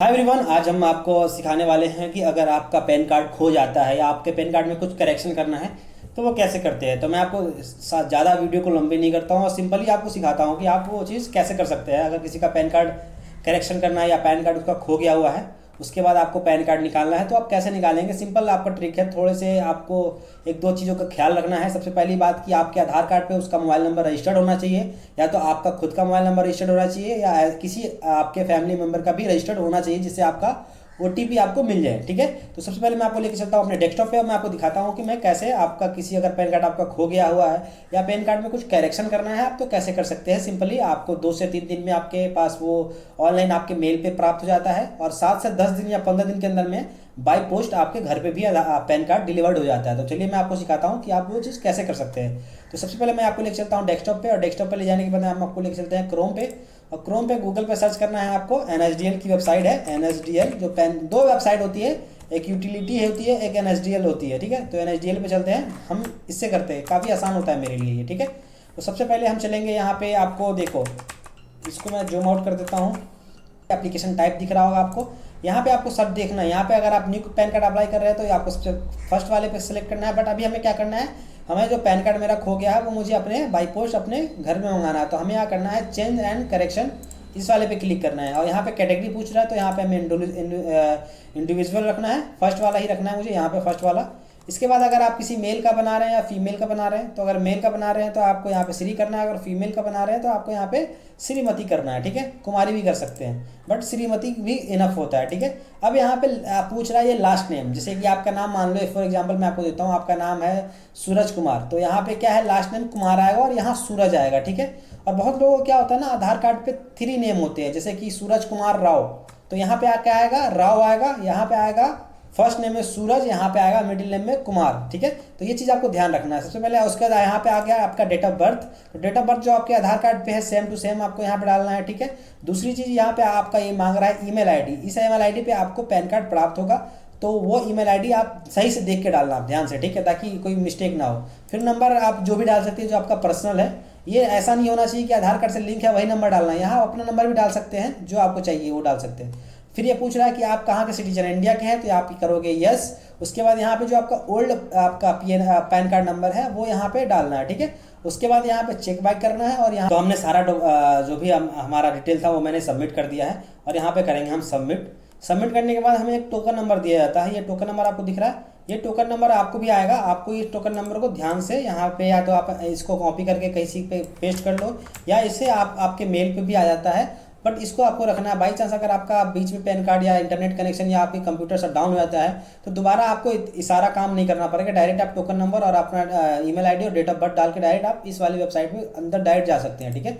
Hi everyone, आज हम आपको सिखाने वाले हैं कि अगर आपका पैन कार्ड खो जाता है या आपके पैन कार्ड में कुछ करेक्शन करना है तो वो कैसे करते हैं। तो मैं आपको ज़्यादा वीडियो को लंबी नहीं करता हूँ और सिंपली आपको सिखाता हूँ कि आप वो चीज़ कैसे कर सकते हैं। अगर किसी का पैन कार्ड करेक्शन करना है या पैन कार्ड उसका खो गया हुआ है, उसके बाद आपको पैन कार्ड निकालना है तो आप कैसे निकालेंगे। सिंपल आपका ट्रिक है। थोड़े से आपको एक दो चीज़ों का ख्याल रखना है। सबसे पहली बात कि आपके आधार कार्ड पे उसका मोबाइल नंबर रजिस्टर्ड होना चाहिए, या तो आपका खुद का मोबाइल नंबर रजिस्टर्ड होना चाहिए या किसी आपके फैमिली मेम्बर का भी रजिस्टर्ड होना चाहिए, जिससे आपका ओटीपी आपको मिल जाए। ठीक है, तो सबसे पहले मैं आपको लेकर चलता हूँ अपने डेस्कटॉप पे और मैं आपको दिखाता हूँ कि मैं कैसे आपका किसी अगर पैन कार्ड आपका खो गया हुआ है या पैन कार्ड में कुछ करेक्शन करना है आप तो कैसे कर सकते हैं। सिंपली आपको 2 से 3 दिन में आपके पास वो ऑनलाइन आपके मेल पे प्राप्त हो जाता है और 7 से 10 दिन या 15 दिन के अंदर में बाई पोस्ट आपके घर पे भी पैन कार्ड डिलीवर्ड हो जाता है। तो चलिए मैं आपको सिखाता हूँ कि आप वो चीज़ कैसे कर सकते हैं। तो सबसे पहले मैं आपको लेकर चलता हूँ डेस्कटॉप पे और डेस्कटॉप पे ले जाने के बाद हम आपको लेकर चलते हैं क्रोम पे। और क्रोम पे गूगल पे सर्च करना है आपको। NSDL की वेबसाइट है। NSDL जो पैन दो वेबसाइट होती है, एक यूटिलिटी होती है, एक NSDL होती है। ठीक है, तो NSDL पे चलते हैं। हम इससे करते हैं, काफ़ी आसान होता है मेरे लिए ये। ठीक है, तो सबसे पहले हम चलेंगे यहाँ पे। आपको देखो, इसको मैं जूम आउट कर देता हूँ। एप्लीकेशन टाइप दिख रहा होगा आपको। यहाँ पे आपको सब देखना है। यहाँ पे अगर आप न्यू पैन कार्ड अप्लाई कर रहे हैं तो आपको सबसे फर्स्ट वाले पे सिलेक्ट करना है। बट अभी हमें क्या करना है, हमें जो पैन कार्ड मेरा खो गया है वो मुझे अपने बाई पोस्ट अपने घर में मंगाना है। तो हमें यहाँ करना है चेंज एंड करेक्शन, इस वाले पे क्लिक करना है। और यहाँ पे कैटेगरी पूछ रहा है तो यहाँ पे हमें इंडिविजुअल रखना है, फर्स्ट वाला ही रखना है मुझे यहाँ पे, फर्स्ट वाला। इसके बाद अगर आप किसी मेल का बना रहे हैं या फीमेल का बना रहे हैं तो अगर मेल का बना रहे हैं तो आपको यहाँ पे श्री करना है, अगर फीमेल का बना रहे हैं तो आपको यहाँ पे श्रीमती करना है। ठीक है, कुमारी भी कर सकते हैं बट श्रीमती भी इनफ होता है। ठीक है, अब यहाँ पे पूछ रहा है ये लास्ट नेम, जैसे कि आपका नाम मान लो फॉर एग्जांपल मैं आपको देता हूँ, आपका नाम है सूरज कुमार, तो यहाँ पे क्या है लास्ट नेम कुमार आएगा और यहाँ सूरज आएगा। ठीक है, और बहुत लोगों को क्या होता है ना, आधार कार्ड पे 3 नेम होते हैं, जैसे कि सूरज कुमार राव, तो यहाँ पे क्या आएगा, राव आएगा, यहाँ पे आएगा फर्स्ट नेम में सूरज, यहाँ पे आएगा मिडिल नेम में कुमार। ठीक है, तो ये चीज़ आपको ध्यान रखना है सबसे पहले। उसके बाद यहाँ पे आ गया आपका डेट ऑफ बर्थ, तो डेट ऑफ बर्थ जो आपके आधार कार्ड पे है सेम टू सेम आपको यहाँ पे डालना है। ठीक है, दूसरी चीज़ यहाँ पे आपका ये मांग रहा है ईमेल आईडी, इस ईमेल आईडी पे आपको पैन कार्ड प्राप्त होगा, तो वो ईमेल आईडी आप सही से देख के डालना आप ध्यान से। ठीक है, ताकि कोई मिस्टेक ना हो। फिर नंबर आप जो भी डाल सकते हैं जो आपका पर्सनल है, ये ऐसा नहीं होना चाहिए कि आधार कार्ड से लिंक है वही नंबर डालना है, यहाँ अपना नंबर भी डाल सकते हैं, जो आपको चाहिए वो डाल सकते हैं। फिर ये पूछ रहा है कि आप कहाँ के सिटीजन हैं, इंडिया के हैं, तो आप करोगे यस। उसके बाद यहाँ पे जो आपका ओल्ड आपका पैन कार्ड नंबर है वो यहाँ पे डालना है। ठीक है, उसके बाद यहाँ पे चेक बैक करना है और यहाँ तो हमने सारा जो भी हमारा डिटेल था वो मैंने सबमिट कर दिया है और यहाँ पे करेंगे हम सबमिट। सबमिट करने के बाद हमें एक टोकन नंबर दिया जाता है। ये टोकन नंबर आपको दिख रहा है, ये टोकन नंबर आपको भी आएगा। आपको ये टोकन नंबर को ध्यान से यहाँ पे या तो आप इसको कॉपी करके कहीं पे पेस्ट कर लो या इसे आप आपके मेल पे भी आ जाता है, बट इसको आपको रखना है। बाई चांस अगर आपका बीच में पैन कार्ड या इंटरनेट कनेक्शन या आपकी कंप्यूटर शट डाउन हो जाता है तो दोबारा आपको इशारा काम नहीं करना पड़ेगा। डायरेक्ट आप टोकन नंबर और अपना ईमेल आईडी और डेट ऑफ बर्थ डाल के डायरेक्ट आप इस वाली वेबसाइट में अंदर डायरेक्ट जा सकते हैं। ठीक है,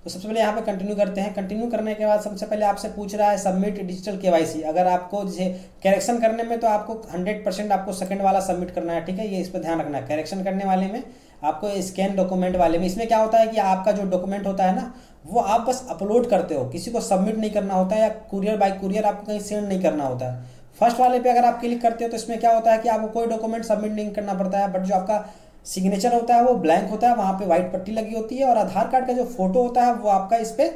तो सबसे पहले यहाँ पे कंटिन्यू करते हैं। कंटिन्यू करने के बाद सबसे पहले आपसे पूछ रहा है सबमिट डिजिटल KYC। अगर आपको जैसे करेक्शन करने में तो आपको 100% आपको सेकंड वाला सबमिट करना है। ठीक है, ये इस पर ध्यान रखना है। करेक्शन करने वाले में आपको स्कैन डॉक्यूमेंट वाले में, इसमें क्या होता है कि आपका जो डॉक्यूमेंट होता है ना वो आप बस अपलोड करते हो, किसी को सबमिट नहीं करना होता है या कुरियर बाय कुरियर आपको कहीं सेंड नहीं करना होता है। फर्स्ट वाले पे अगर आप क्लिक करते हो तो इसमें क्या होता है कि आपको कोई डॉक्यूमेंट सबमिट नहीं करना पड़ता है, बट जो आपका सिग्नेचर होता है वो ब्लैंक होता है, वहाँ पे व्हाइट पट्टी लगी होती है और आधार कार्ड का जो फोटो होता है वो आपका इस पर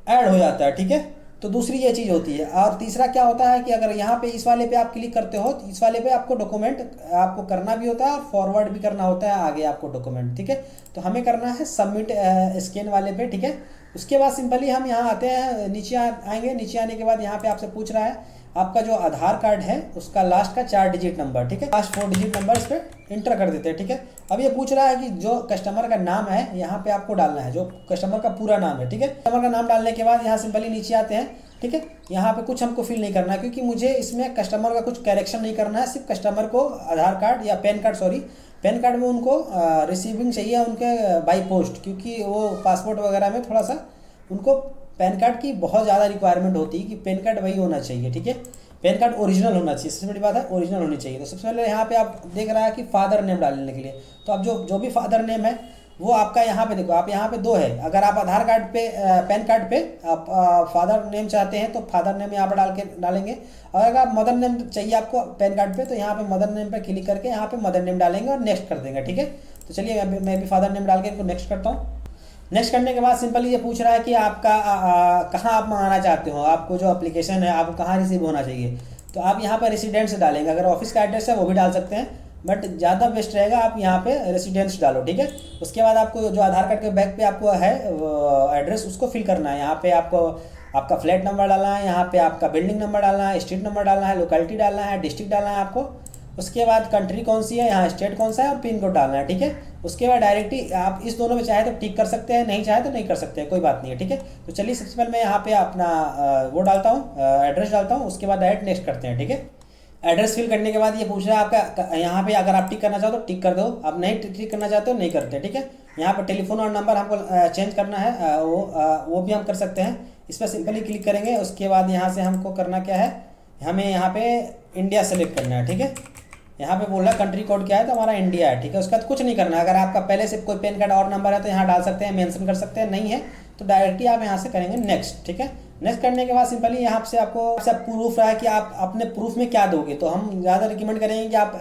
ऐड हो जाता है। ठीक है, तो दूसरी ये चीज़ होती है। और तीसरा क्या होता है कि अगर यहाँ पे इस वाले पे आप क्लिक करते हो तो इस वाले पे आपको डॉक्यूमेंट आपको करना भी होता है और फॉरवर्ड भी करना होता है आगे आपको डॉक्यूमेंट। ठीक है, तो हमें करना है सबमिट स्कैन वाले पे। ठीक है, उसके बाद सिंपली हम यहाँ आते हैं, नीचे आएंगे। नीचे आने के बाद यहाँ पे आपसे पूछ रहा है आपका जो आधार कार्ड है उसका लास्ट का 4 डिजिट नंबर। ठीक है, लास्ट 4 डिजिट नंबर इस पर इंटर कर देते हैं। ठीक है, अब ये पूछ रहा है कि जो कस्टमर का नाम है यहाँ पे आपको डालना है, जो कस्टमर का पूरा नाम है। ठीक है, कस्टमर का नाम डालने के बाद यहाँ सिंपली नीचे आते हैं। ठीक है, यहाँ पे कुछ हमको फिल नहीं करना है क्योंकि मुझे इसमें कस्टमर का कुछ करेक्शन नहीं करना है। सिर्फ कस्टमर को आधार कार्ड या pan card, sorry pan card में उनको रिसीविंग चाहिए उनके बाई पोस्ट, क्योंकि वो पासपोर्ट वगैरह में थोड़ा सा उनको पैन कार्ड की बहुत ज़्यादा रिक्वायरमेंट होती है कि पैन कार्ड वही होना चाहिए। ठीक है, पैन कार्ड ओरिजिनल होना चाहिए, सबसे बड़ी बात है ओरिजिनल होनी चाहिए। तो सबसे पहले यहाँ पे आप देख रहा है कि फादर नेम डालने के लिए, तो आप जो भी फादर नेम है वो आपका यहाँ पे देखो, आप यहाँ पे 2 है। अगर आप आधार कार्ड पे पैन कार्ड पे आप फादर नेम चाहते हैं तो फादर नेम यहाँ पे डालेंगे, और अगर आप मदर नेम चाहिए आपको पैन कार्ड पे तो यहाँ पे मदर नेम पे क्लिक करके यहाँ पे मदर नेम डालेंगे और नेक्स्ट कर देंगे। ठीक है, तो चलिए मैं भी फादर नेम डाल के इनको नेक्स्ट करता हूँ। नेक्स्ट करने के बाद सिंपली ये पूछ रहा है कि आपका कहाँ आप मंगाना चाहते हो, आपको जो एप्लीकेशन है आपको कहाँ रिसीव होना चाहिए। तो आप यहाँ पर रेसिडेंस डालेंगे, अगर ऑफिस का एड्रेस है वो भी डाल सकते हैं, बट ज़्यादा बेस्ट रहेगा आप यहाँ पे रेसिडेंस डालो, ठीक है। उसके बाद आपको जो आधार कार्ड के बैक पे आपको है एड्रेस उसको फिल करना है। यहाँ पे आपको आपका फ्लैट नंबर डालना है, यहाँ पे आपका बिल्डिंग नंबर डालना है, स्ट्रीट नंबर डालना है, लोकेलिटी डालना है, डिस्ट्रिक्ट डालना है आपको। उसके बाद कंट्री कौन सी है, यहाँ स्टेट कौन सा है और पिन कोड डालना है, ठीक है। उसके बाद डायरेक्टली आप इस दोनों में चाहे तो टिक कर सकते हैं, नहीं चाहे तो नहीं कर सकते हैं, कोई बात नहीं है, ठीक है। तो चलिए सबसे पहले मैं यहाँ पे अपना वो डालता हूँ, एड्रेस डालता हूँ, उसके बाद डायरेक्ट नेक्स्ट करते हैं, ठीक है। एड्रेस फिल करने के बाद ये पूछ रहा है आपका, यहाँ पे अगर आप टिक करना चाहो तो टिक कर दो, आप नहीं टिक करना चाहते हो नहीं करते, ठीक है। यहाँ पर टेलीफोन और नंबर हमको चेंज करना है, वो भी हम कर सकते हैं। इस पर सिंपली क्लिक करेंगे। उसके बाद यहाँ से हमको करना क्या है, हमें यहाँ पे इंडिया सेलेक्ट करना है, ठीक है। यहाँ पे बोल रहा है कंट्री कोड क्या है, तो हमारा इंडिया है, ठीक है। उसके बाद कुछ नहीं करना है। अगर आपका पहले से कोई पैन कार्ड और नंबर है तो यहाँ डाल सकते हैं, मेंशन कर सकते हैं, नहीं है तो डायरेक्टली आप यहाँ से करेंगे नेक्स्ट, ठीक है। नेक्स्ट करने के बाद सिंपली यहाँ से आपको प्रूफ है कि आप अपने प्रूफ में क्या दोगे, तो हम ज़्यादा रिकमेंड करेंगे कि आप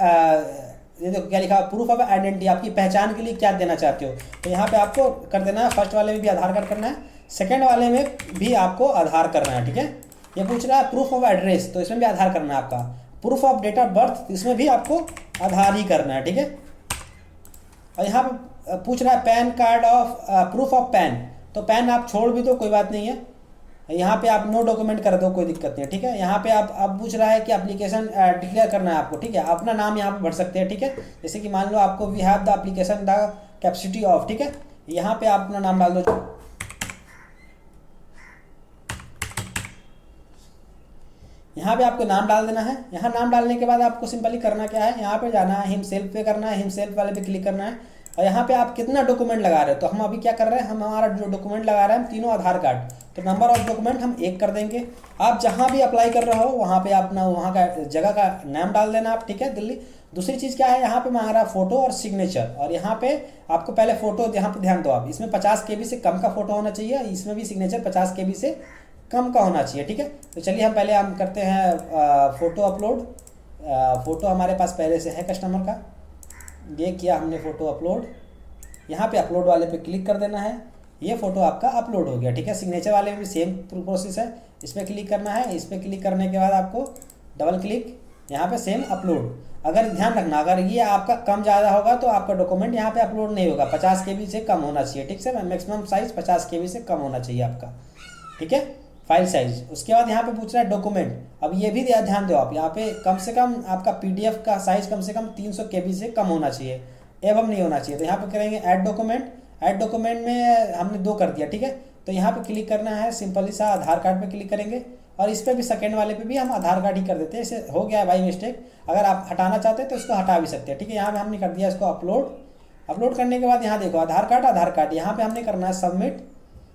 ये देखो क्या लिखा है, प्रूफ ऑफ आइडेंटिटी, आपकी पहचान के लिए क्या देना चाहते हो। तो यहाँ पे आपको कर देना है, फर्स्ट वाले में भी आधार कार्ड करना है, सेकंड वाले में भी आपको आधार करना है, ठीक है। ये पूछ रहा है प्रूफ ऑफ एड्रेस, तो इसमें भी आधार करना है आपका। Proof of date of birth, इसमें भी आपको आधार ही करना है, ठीक है। और यहाँ पे पूछ रहा है pan card of proof of pan, तो पैन आप छोड़ भी दो कोई बात नहीं है, यहाँ पे आप नो डॉक्यूमेंट कर दो कोई दिक्कत नहीं है, ठीक है। यहाँ पे आप पूछ रहा है कि एप्लीकेशन डिक्लेयर करना है आपको, ठीक है। अपना नाम यहाँ पे भर सकते हैं, ठीक है। जैसे कि मान लो आपको we have the application the capacity of, ठीक है, यहाँ पे आप अपना नाम डाल दो। यहाँ पे आपको नाम डाल देना है। यहाँ नाम डालने के बाद आपको सिंपली करना क्या है, यहाँ पे जाना है, हिम सेल्फ पे करना है, हिम सेल्फ वाले पे क्लिक करना है। और यहाँ पे आप कितना डॉक्यूमेंट लगा रहे हो, तो हम अभी क्या कर रहे हैं, हम हमारा जो डॉक्यूमेंट लगा रहे हैं हम तीनों आधार कार्ड, तो नंबर ऑफ डॉक्यूमेंट हम 1 कर देंगे। आप जहाँ भी अप्लाई कर रहे हो वहाँ पे अपना वहाँ का जगह का नाम डाल देना आप, ठीक है, दिल्ली। दूसरी चीज़ क्या है, यहाँ पे मांग रहा है फोटो और सिग्नेचर, और यहाँ पे आपको पहले फोटो, यहाँ पे ध्यान दो आप, इसमें 50 KB से कम का फोटो होना चाहिए, इसमें भी सिग्नेचर 50 KB से कम का होना चाहिए, ठीक है। तो चलिए हम करते हैं फ़ोटो अपलोड। फ़ोटो हमारे पास पहले से है कस्टमर का, ये किया हमने फ़ोटो अपलोड। यहाँ पे अपलोड वाले पे क्लिक कर देना है, ये फ़ोटो आपका अपलोड हो गया, ठीक है। सिग्नेचर वाले में भी सेम प्रोसेस है, इस पर क्लिक करना है, इस पर क्लिक करने के बाद आपको डबल क्लिक, यहाँ पे सेम अपलोड। अगर ध्यान रखना, अगर ये आपका कम ज़्यादा होगा तो आपका डॉक्यूमेंट यहाँ पे अपलोड नहीं होगा, 50 KB से कम होना चाहिए, ठीक है। मैक्सिमम साइज़ 50 KB से कम होना चाहिए आपका, ठीक है, फाइल साइज। उसके बाद यहाँ पे पूछ रहा है डॉक्यूमेंट, अब ये भी ध्यान दो आप, यहाँ पे कम से कम आपका PDF का साइज कम से कम 300 KB से कम होना चाहिए, एवं नहीं होना चाहिए। तो यहाँ पे करेंगे ऐड डॉक्यूमेंट। ऐड डॉक्यूमेंट में हमने 2 कर दिया, ठीक है। तो यहाँ पे क्लिक करना है, सिंपली सा आधार कार्ड पे क्लिक करेंगे, और इस पर भी सेकेंड वाले पे भी हम आधार कार्ड ही कर देते हैं। इसे हो गया है बाई मिस्टेक, अगर आप हटाना चाहते हैं तो इसको हटा भी सकते हैं, ठीक है। यहाँ पे हमने कर दिया इसको अपलोड। अपलोड करने के बाद यहाँ देखो आधार कार्ड यहाँ पे हमने करना है सबमिट।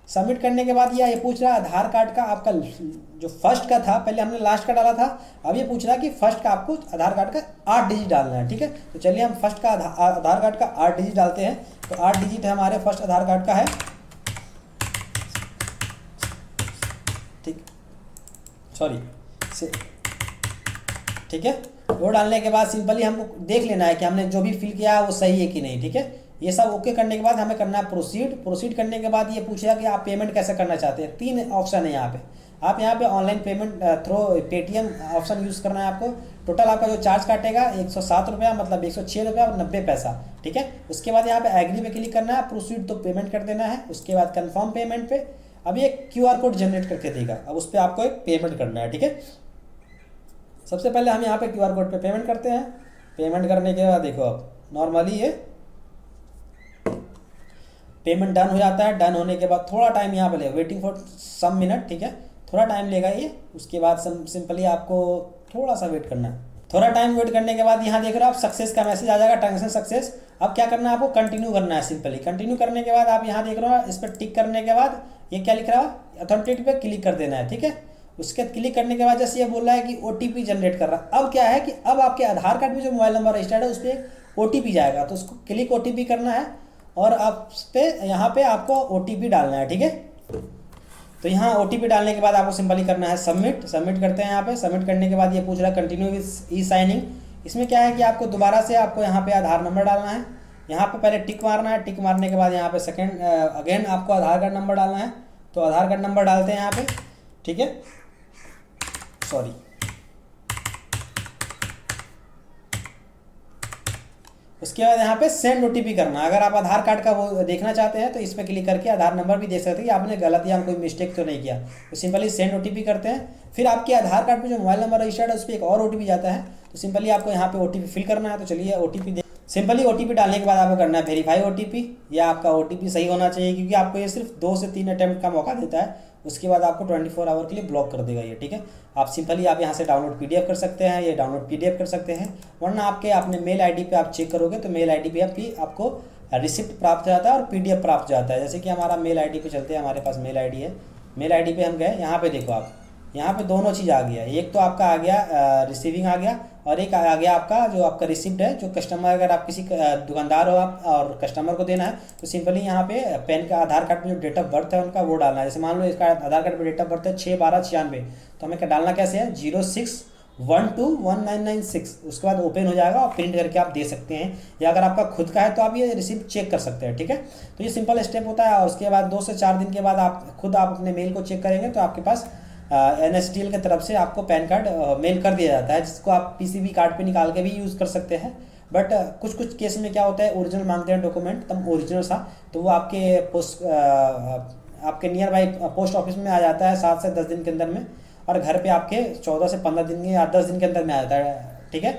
सबमिट करने के बाद ये पूछ रहा है आधार कार्ड का आपका जो फर्स्ट का था, पहले हमने लास्ट का डाला था, अब ये पूछ रहा है कि फर्स्ट का आपको आधार कार्ड का 8 डिजिट डालना है, ठीक है। तो चलिए हम फर्स्ट का आधार कार्ड का 8 डिजिट डालते हैं। तो 8 डिजिट हमारे फर्स्ट आधार कार्ड का है, ठीक, सॉरी, ठीक है। वो डालने के बाद सिंपली हमको देख लेना है कि हमने जो भी फिल किया है वो सही है कि नहीं, ठीक है। ये सब ओके करने के बाद हमें करना है प्रोसीड। प्रोसीड करने के बाद ये पूछेगा कि आप पेमेंट कैसे करना चाहते हैं। 3 ऑप्शन है यहाँ पे, आप यहाँ पे online payment through Paytm option use करना है आपको। टोटल आपका जो चार्ज काटेगा 107 रुपया, मतलब 106 रुपया और 90 पैसा, ठीक है। उसके बाद यहाँ पे एग्री पे क्लिक करना है, प्रोसीड तो पेमेंट कर देना है। उसके बाद कन्फर्म पेमेंट पे अब ये QR कोड जनरेट करके देगा, अब उस पर आपको एक पेमेंट करना है, ठीक है। सबसे पहले हम यहाँ पे QR कोड पे पेमेंट करते हैं। पेमेंट करने के बाद देखो अब नॉर्मली ये पेमेंट डन हो जाता है। डन होने के बाद थोड़ा टाइम यहाँ पे लगेगा, वेटिंग फॉर सम मिनट, ठीक है, थोड़ा टाइम लेगा ये। उसके बाद सिंपली आपको थोड़ा सा वेट करना है। थोड़ा टाइम वेट करने के बाद यहाँ देख रहे हो आप सक्सेस का मैसेज आ जाएगा, ट्रांजेक्शन सक्सेस। अब क्या करना है आपको, कंटिन्यू करना है सिंपली। कंटिन्यू करने के बाद आप यहाँ देख रहे हो, इस पर टिक करने के बाद ये क्या लिख रहा है, अथेंटिकेट पे क्लिक कर देना है, ठीक है। उसके क्लिक करने के बाद जैसे ये बोल रहा है कि OTP जनरेट कर रहा है। अब क्या है कि अब आपके आधार कार्ड में जो मोबाइल नंबर रजिस्टर्ड है उस पर OTP जाएगा, तो उसको क्लिक OTP करना है, और आप उस पर यहाँ पे आपको OTP डालना है, ठीक है। तो यहाँ OTP डालने के बाद आपको सिंपली करना है सबमिट। सबमिट करते हैं यहाँ पे। सबमिट करने के बाद ये पूछ रहा है कंटिन्यू विद ई साइनिंग। इसमें क्या है कि आपको दोबारा से आपको यहाँ पे आधार नंबर डालना है, यहाँ पे पहले टिक मारना है, टिक मारने के बाद यहाँ पे सेकंड अगेन आपको आधार कार्ड नंबर डालना है, तो आधार कार्ड नंबर डालते हैं यहाँ पे, ठीक है, सॉरी। उसके बाद यहाँ पे सेंड ओटीपी करना है। अगर आप आधार कार्ड का वो देखना चाहते हैं तो इस पर क्लिक करके आधार नंबर भी देख सकते हैं कि आपने गलत या कोई मिस्टेक तो नहीं किया, तो सिंपली सेंड ओटीपी करते हैं। फिर आपके आधार कार्ड पे जो मोबाइल नंबर रजिस्टर्ड है उस पर एक और ओटीपी जाता है, तो सिंपली आपको यहाँ पे ओटीपी फिल करना है। तो चलिए ओटीपी दे, सिंपली ओटीपी डालने के बाद आपको करना है वेरीफाई ओटीपी, या आपका ओटीपी सही होना चाहिए, क्योंकि आपको ये सिर्फ 2 से 3 अटेम्प्ट का मौका देता है, उसके बाद आपको 24 आवर के लिए ब्लॉक कर देगा ये, ठीक है। आप सिंपली आप यहाँ से डाउनलोड पीडीएफ कर सकते हैं, ये डाउनलोड पीडीएफ कर सकते हैं, वरना आपके अपने मेल आईडी पे आप चेक करोगे तो मेल आईडी पे भी आपको रिसिप्ट प्राप्त हो जाता है और पीडीएफ प्राप्त हो जाता है। जैसे कि हमारा मेल आईडी पे चलते हैं, हमारे पास मेल आईडी है, मेल आईडी पे हम गए, यहाँ पे देखो आप, यहाँ पे दोनों चीज़ आ गया, एक तो आपका आ गया रिसीविंग आ गया, और एक आ गया आपका जो आपका रिसिप्ट है, जो कस्टमर, अगर आप किसी दुकानदार हो आप और कस्टमर को देना है तो सिंपली यहाँ पे पेन का आधार कार्ड में जो डेट ऑफ बर्थ है उनका वो डालना है। जैसे मान लो इसका आधार कार्ड में डेट ऑफ बर्थ है 6/12/96, तो हमें क्या डालना कैसे है 06121996, उसके बाद ओपन हो जाएगा और प्रिंट करके आप दे सकते हैं, या अगर आपका खुद का है तो आप ये रिसिप्ट चेक कर सकते हैं, ठीक है। तो ये सिंपल स्टेप होता है, और उसके बाद 2 से 4 दिन के बाद आप खुद आप अपने मेल को चेक करेंगे तो आपके पास NSDL की तरफ से आपको पैन कार्ड मेल कर दिया जाता है, जिसको आप पीसीबी कार्ड पे निकाल के भी यूज़ कर सकते हैं। बट कुछ कुछ केस में क्या होता है, ओरिजिनल मांगते हैं डॉक्यूमेंट, तब ओरिजिनल सा तो वो आपके नियर बाई पोस्ट ऑफिस में आ जाता है 7 से 10 दिन के अंदर में, और घर पे आपके 14 से 15 दिन या 10 दिन के अंदर में आ जाता है, ठीक है।